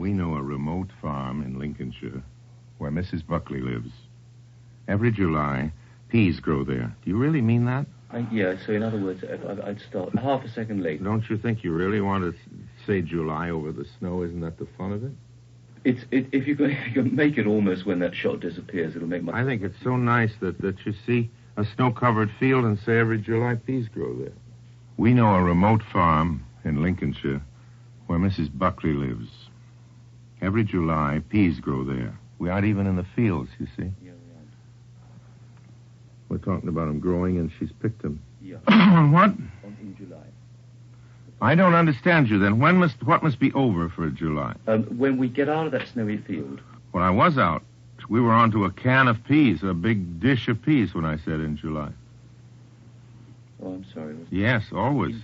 We know a remote farm in Lincolnshire where Mrs. Buckley lives. Every July, peas grow there. Do you really mean that? Yeah, so in other words, I'd start half a second late. Don't you think you really want to say July over the snow? Isn't that the fun of it? If you can make it almost when that shot disappears, it'll make my... I think it's so nice that you see a snow-covered field and say every July peas grow there. We know a remote farm in Lincolnshire where Mrs. Buckley lives. Every July, peas grow there. We aren't even in the fields, you see. Yeah, right. We're talking about them growing, and she's picked them. Yeah. What? In July. I don't understand you, then. What must be over for July? When we get out of that snowy field. When I was out, we were onto a can of peas, a big dish of peas when I said in July. Oh, I'm sorry. Yes, always.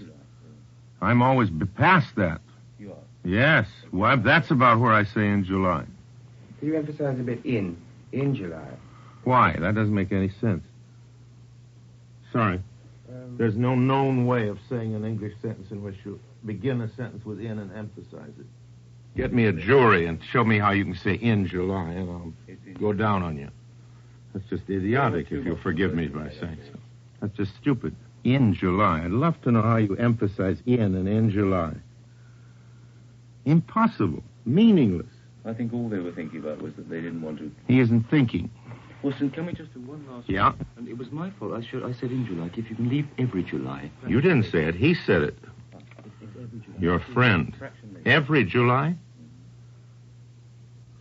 I'm always past that. You are? Yes. Well, that's about where I say in July. Can you emphasize a bit in July? Why? That doesn't make any sense. Sorry. There's no known way of saying an English sentence in which you begin a sentence with in and emphasize it. Get me a jury and show me how you can say in July, and I'll go down on you. That's just idiotic, if you'll forgive me by saying so. That's just stupid. In July. I'd love to know how you emphasize in July. Impossible. Meaningless. I think all they were thinking about was that they didn't want to... He isn't thinking. Orson, can we just do one last... Yeah? One? And it was my fault. I said in July. If you can leave every July... You didn't say it. He said it. It's every July. Your friend. Every July?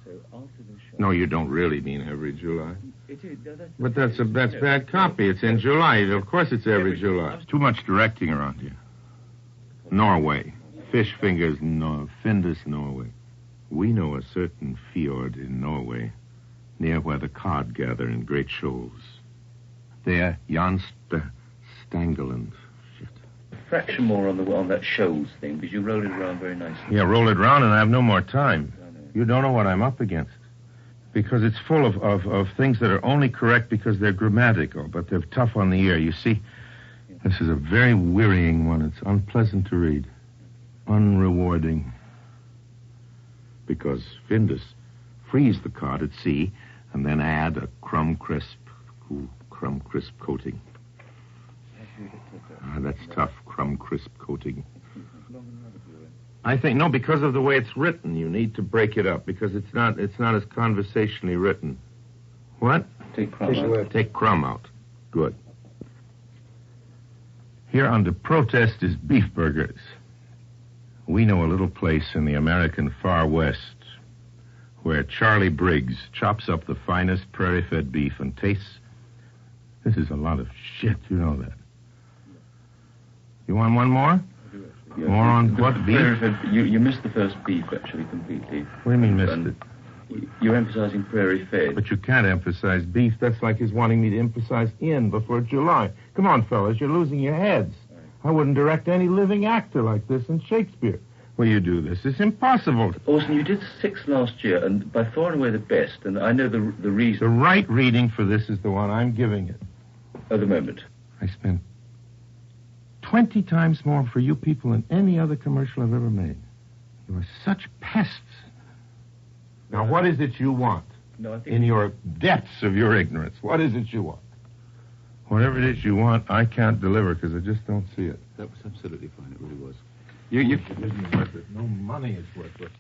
So after the show... No, you don't really mean every July. It is. But that's bad copy. It's in July. Of course it's every July. Too much directing around here. Norway. Fish fingers, Findus, Norway. We know a certain fjord in Norway, near where the cod gather in great shoals. There, Jan Stangeland. Shit. A fraction more on that shoals thing, because you rolled it around very nicely. Yeah, roll it around, and I have no more time. You don't know what I'm up against. Because it's full of things that are only correct because they're grammatical, but they're tough on the ear. You see, this is a very wearying one. It's unpleasant to read. Unrewarding. Because Findus freeze the cod at sea and then add a crumb crisp coating. That's tough, crumb crisp coating. I think, no, because of the way it's written, you need to break it up, because it's not as conversationally written. What? Take crumb out. Take crumb out. Good. Here under protest is beef burgers. We know a little place in the American far west where Charlie Briggs chops up the finest prairie-fed beef and tastes... This is a lot of shit, you know that. You want one more? Yeah. More on what, beef? You missed the first beef, actually, completely. What do you mean missed it? You're emphasizing prairie-fed. But you can't emphasize beef. That's like his wanting me to emphasize in before July. Come on, fellas, you're losing your heads. I wouldn't direct any living actor like this in Shakespeare. Will you do this? It's impossible. Orson, you did 6 last year, and by far and away the best, and I know the reason. The right reading for this is the one I'm giving it. At the moment. I spent 20 times more for you people than any other commercial I've ever made. You are such pests. Now, what is it you want? No, I think... In your depths of your ignorance, what is it you want? Whatever it is you want, I can't deliver because I just don't see it. That was absolutely fine. It really was. It isn't worth it. No money is worth it.